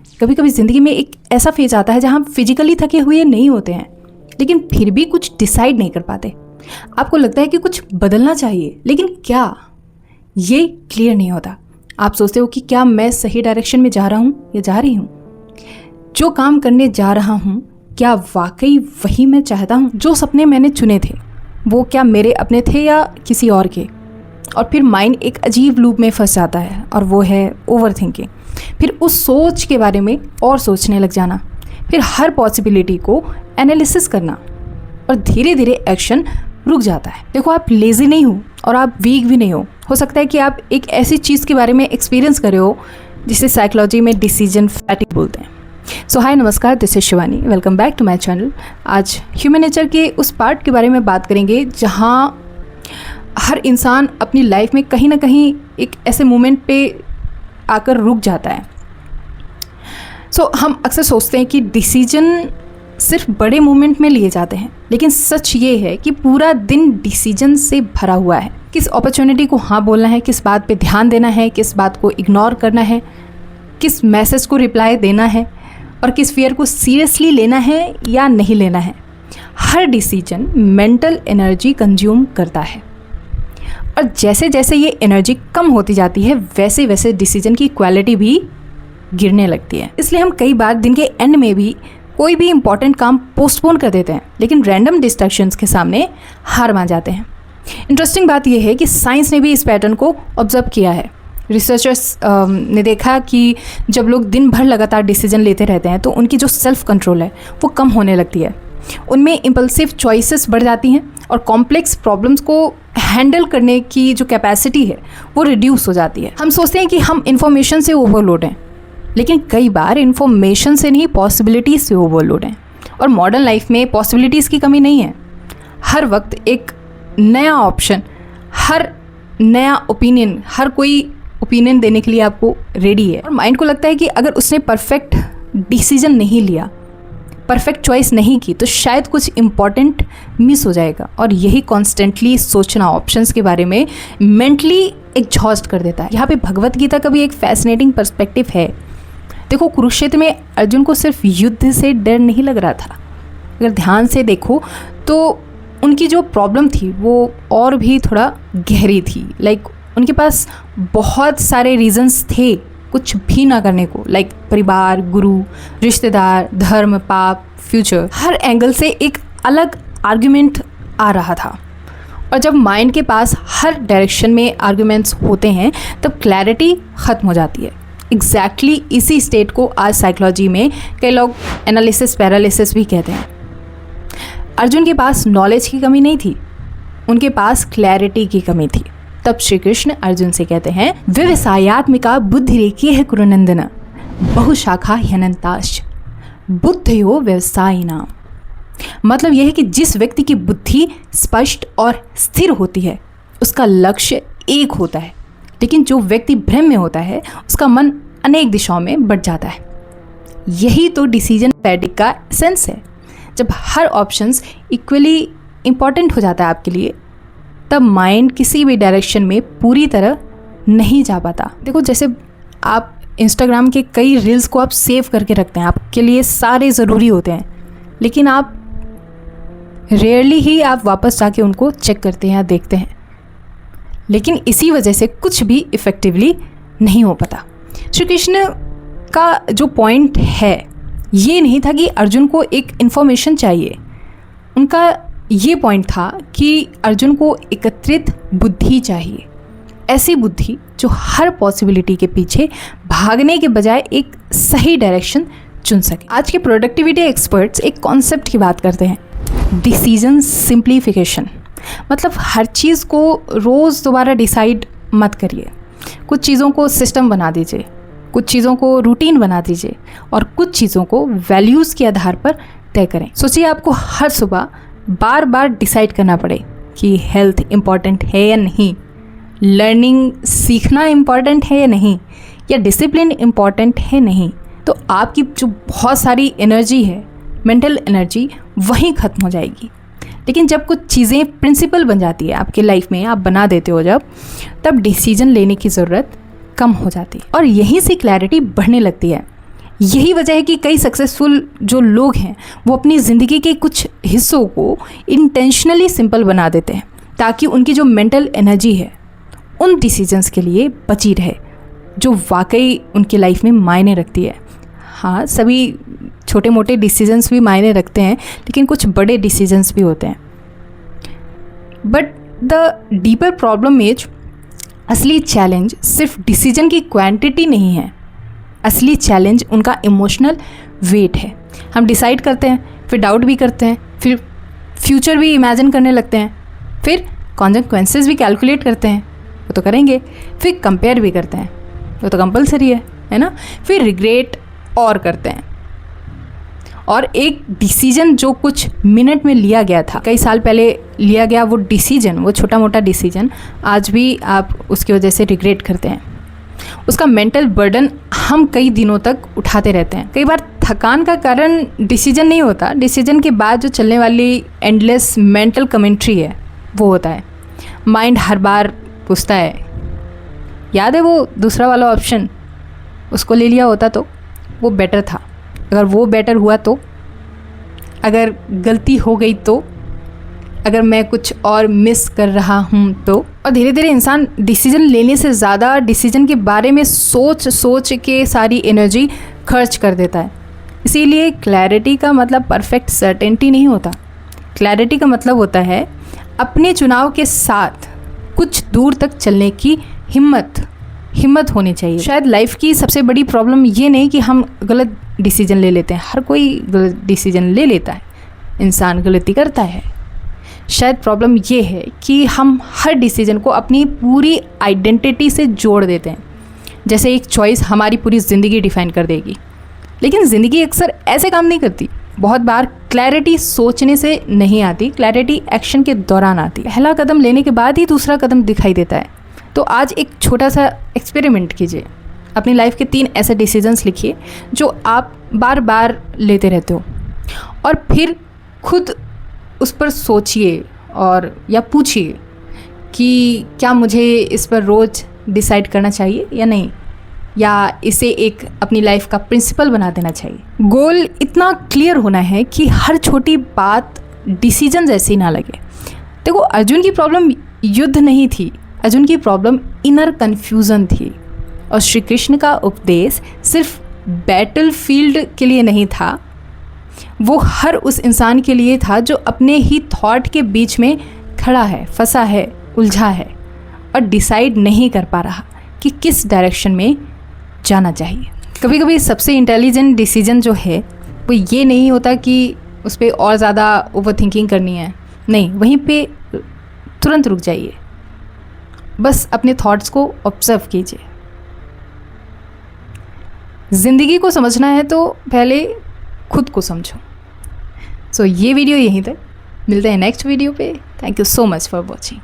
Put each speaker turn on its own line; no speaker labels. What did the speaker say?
कभी कभी ज़िंदगी में एक ऐसा फेज आता है जहाँ हम फिजिकली थके हुए नहीं होते हैं, लेकिन फिर भी कुछ डिसाइड नहीं कर पाते। आपको लगता है कि कुछ बदलना चाहिए, लेकिन क्या, ये क्लियर नहीं होता। आप सोचते हो कि क्या मैं सही डायरेक्शन में जा रहा हूँ या जा रही हूँ? जो काम करने जा रहा हूँ क्या वाकई वही मैं चाहता हूँ? जो सपने मैंने चुने थे वो क्या मेरे अपने थे या किसी और के? और फिर माइंड एक अजीब लूप में फंस जाता है, और वो है ओवर थिंकिंग। फिर उस सोच के बारे में और सोचने लग जाना, फिर हर पॉसिबिलिटी को एनालिसिस करना, और धीरे धीरे एक्शन रुक जाता है। देखो, आप लेज़ी नहीं हो और आप वीक भी नहीं हो सकता है कि आप एक ऐसी चीज़ के बारे में एक्सपीरियंस करे हो जिसे साइकोलॉजी में डिसीजन फैटिग बोलते हैं। सो हाय, नमस्कार, this is Shivani, welcome back to my channel. आज ह्यूमन नेचर के उस पार्ट के बारे में बात करेंगे जहाँ हर इंसान अपनी लाइफ में कहीं ना कहीं एक ऐसे मोमेंट पे आकर रुक जाता है। हम अक्सर सोचते हैं कि डिसीजन सिर्फ बड़े मोमेंट में लिए जाते हैं, लेकिन सच ये है कि पूरा दिन डिसीजन से भरा हुआ है। किस अपॉर्चुनिटी को हाँ बोलना है, किस बात पे ध्यान देना है, किस बात को इग्नोर करना है, किस मैसेज को रिप्लाई देना है, और किस फियर को सीरियसली लेना है या नहीं लेना है। हर डिसीजन मेंटल एनर्जी कंज्यूम करता है, और जैसे जैसे ये एनर्जी कम होती जाती है वैसे वैसे डिसीजन की क्वालिटी भी गिरने लगती है। इसलिए हम कई बार दिन के एंड में भी कोई भी इंपॉर्टेंट काम पोस्टपोन कर देते हैं, लेकिन रैंडम डिस्ट्रैक्शंस के सामने हार मान जाते हैं। इंटरेस्टिंग बात यह है कि साइंस ने भी इस पैटर्न को ऑब्जर्व किया है। रिसर्चर्स ने देखा कि जब लोग दिन भर लगातार डिसीजन लेते रहते हैं तो उनकी जो सेल्फ कंट्रोल है वो कम होने लगती है। उनमें इम्पल्सिव चॉइसेस बढ़ जाती हैं, और कॉम्प्लेक्स प्रॉब्लम्स को हैंडल करने की जो कैपेसिटी है वो रिड्यूस हो जाती है। हम सोचते हैं कि हम इन्फॉर्मेशन से ओवरलोड हैं, लेकिन कई बार इन्फॉर्मेशन से नहीं, पॉसिबिलिटीज़ से ओवरलोड हैं। और मॉडर्न लाइफ में पॉसिबिलिटीज़ की कमी नहीं है। हर वक्त एक नया ऑप्शन, हर नया ओपिनियन, हर कोई ओपिनियन देने के लिए आपको रेडी है। और माइंड को लगता है कि अगर उसने परफेक्ट डिसीजन नहीं लिया, परफेक्ट चॉइस नहीं की, तो शायद कुछ इम्पॉर्टेंट मिस हो जाएगा। और यही कॉन्स्टेंटली सोचना ऑप्शंस के बारे में मेंटली एग्जॉस्ट कर देता है। यहाँ पे भगवत गीता का भी एक फैसिनेटिंग पर्सपेक्टिव है। देखो, कुरुक्षेत्र में अर्जुन को सिर्फ युद्ध से डर नहीं लग रहा था। अगर ध्यान से देखो तो उनकी जो प्रॉब्लम थी वो और भी थोड़ा गहरी थी। उनके पास बहुत सारे रीजंस थे कुछ भी ना करने को, परिवार, गुरु, रिश्तेदार, धर्म, पाप, फ्यूचर। हर एंगल से एक अलग आर्ग्यूमेंट आ रहा था। और जब माइंड के पास हर डायरेक्शन में आर्ग्यूमेंट्स होते हैं तब क्लैरिटी ख़त्म हो जाती है। एग्जैक्टली इसी स्टेट को आज साइकोलॉजी में कई लोग एनालिसिस पैरालिसिस भी कहते हैं। अर्जुन के पास नॉलेज की कमी नहीं थी, उनके पास क्लैरिटी की कमी थी। तब श्री कृष्ण अर्जुन से कहते हैं, व्यवसायात्मिका बुद्धिरेखे कुरुनंदन बहुशाखा ह्यनंताश्च बुद्धयो व्यवसायिनाम। मतलब यह है कि जिस व्यक्ति की बुद्धि स्पष्ट और स्थिर होती है उसका लक्ष्य एक होता है, लेकिन जो व्यक्ति भ्रम में होता है उसका मन अनेक दिशाओं में बढ़ जाता है। यही तो डिसीजन फैटिग का सेंस है। जब हर ऑप्शंस इक्वली इम्पॉर्टेंट हो जाता है आपके लिए, तब माइंड किसी भी डायरेक्शन में पूरी तरह नहीं जा पाता। देखो, जैसे आप इंस्टाग्राम के कई रील्स को आप सेव करके रखते हैं, आपके लिए सारे ज़रूरी होते हैं, लेकिन आप रेयरली ही आप वापस जाके उनको चेक करते हैं या देखते हैं। लेकिन इसी वजह से कुछ भी इफ़ेक्टिवली नहीं हो पाता। श्री कृष्ण का जो पॉइंट है ये नहीं था कि अर्जुन को एक इन्फॉर्मेशन चाहिए। उनका ये पॉइंट था कि अर्जुन को एकत्रित बुद्धि चाहिए, ऐसी बुद्धि जो हर पॉसिबिलिटी के पीछे भागने के बजाय एक सही डायरेक्शन चुन सके। आज के प्रोडक्टिविटी एक्सपर्ट्स एक कॉन्सेप्ट की बात करते हैं, डिसीजन सिंप्लीफिकेशन। मतलब हर चीज़ को रोज़ दोबारा डिसाइड मत करिए। कुछ चीज़ों को सिस्टम बना दीजिए, कुछ चीज़ों को रूटीन बना दीजिए, और कुछ चीज़ों को वैल्यूज़ के आधार पर तय करें। सोचिए, आपको हर सुबह बार बार डिसाइड करना पड़े कि हेल्थ इम्पॉर्टेंट है या नहीं, लर्निंग सीखना इम्पॉर्टेंट है या नहीं, या डिसिप्लिन इम्पॉर्टेंट है नहीं, तो आपकी जो बहुत एनर्जी है, मेंटल एनर्जी, वहीं ख़त्म हो जाएगी। लेकिन जब कुछ चीज़ें प्रिंसिपल बन जाती है आपके लाइफ में, आप बना देते हो जब, तब डिसीजन लेने की ज़रूरत कम हो जाती है, और यहीं से क्लैरिटी बढ़ने लगती है। यही वजह है कि कई सक्सेसफुल जो लोग हैं वो अपनी ज़िंदगी के कुछ हिस्सों को इंटेंशनली सिंपल बना देते हैं ताकि उनकी जो मेंटल एनर्जी है उन डिसीजंस के लिए बची रहे जो वाकई उनकी लाइफ में मायने रखती है। हाँ, सभी छोटे मोटे डिसीजंस भी मायने रखते हैं, लेकिन कुछ बड़े डिसीजंस भी होते हैं। But the deeper problem is, असली चैलेंज सिर्फ डिसीजन की क्वांटिटी नहीं है, असली चैलेंज उनका इमोशनल वेट है। हम डिसाइड करते हैं, फिर डाउट भी करते हैं, फिर फ्यूचर भी इमेजिन करने लगते हैं, फिर कॉन्सिक्वेंसेस भी कैलकुलेट करते हैं, वो तो करेंगे, फिर कंपेयर भी करते हैं, वो तो कंपलसरी है ना, फिर रिग्रेट और करते हैं। और एक डिसीजन जो कुछ मिनट में लिया गया था, कई साल पहले लिया गया वो डिसीजन, वो छोटा मोटा डिसीजन, आज भी आप उसकी वजह से रिग्रेट करते हैं। उसका मेंटल बर्डन हम कई दिनों तक उठाते रहते हैं। कई बार थकान का कारण डिसीजन नहीं होता, डिसीजन के बाद जो चलने वाली एंडलेस मेंटल कमेंट्री है वो होता है। माइंड हर बार पूछता है, याद है वो दूसरा वाला ऑप्शन, उसको ले लिया होता तो वो बेटर था, अगर वो बेटर हुआ तो, अगर गलती हो गई तो, अगर मैं कुछ और मिस कर रहा हूँ तो। और धीरे धीरे इंसान डिसीजन लेने से ज़्यादा डिसीजन के बारे में सोच के सारी एनर्जी खर्च कर देता है। इसीलिए क्लैरिटी का मतलब परफेक्ट सर्टेनिटी नहीं होता। क्लैरिटी का मतलब होता है अपने चुनाव के साथ कुछ दूर तक चलने की हिम्मत होनी चाहिए। शायद लाइफ की सबसे बड़ी प्रॉब्लम ये नहीं कि हम गलत डिसीजन ले लेते हैं, हर कोई गलत डिसीजन ले लेता है, इंसान गलती करता है। शायद प्रॉब्लम ये है कि हम हर डिसीजन को अपनी पूरी आइडेंटिटी से जोड़ देते हैं, जैसे एक चॉइस हमारी पूरी ज़िंदगी डिफाइन कर देगी। लेकिन ज़िंदगी अक्सर ऐसे काम नहीं करती। बहुत बार क्लैरिटी सोचने से नहीं आती, क्लैरिटी एक्शन के दौरान आती। पहला कदम लेने के बाद ही दूसरा कदम दिखाई देता है। तो आज एक छोटा सा एक्सपेरिमेंट कीजिए, अपनी लाइफ के 3 ऐसे डिसीजंस लिखिए जो आप बार बार लेते रहते हो, और फिर खुद उस पर सोचिए और या पूछिए कि क्या मुझे इस पर रोज़ डिसाइड करना चाहिए या नहीं, या इसे एक अपनी लाइफ का प्रिंसिपल बना देना चाहिए। गोल इतना क्लियर होना है कि हर छोटी बात डिसीजन जैसी ना लगे। देखो, अर्जुन की प्रॉब्लम युद्ध नहीं थी, अर्जुन की प्रॉब्लम इनर कन्फ्यूज़न थी। और श्री कृष्ण का उपदेश सिर्फ बैटल फील्ड के लिए नहीं था, वो हर उस इंसान के लिए था जो अपने ही थॉट के बीच में खड़ा है, फंसा है, उलझा है और डिसाइड नहीं कर पा रहा कि किस डायरेक्शन में जाना चाहिए। कभी कभी सबसे इंटेलिजेंट डिसीजन जो है वो ये नहीं होता कि उस पर और ज़्यादा ओवर थिंकिंग करनी है, नहीं, वहीं पे तुरंत रुक जाइए, बस अपने थॉट्स को ऑब्जर्व कीजिए। ज़िंदगी को समझना है तो पहले खुद को समझो। सो ये वीडियो यहीं तक, मिलते हैं नेक्स्ट वीडियो पे। Thank you so much for watching.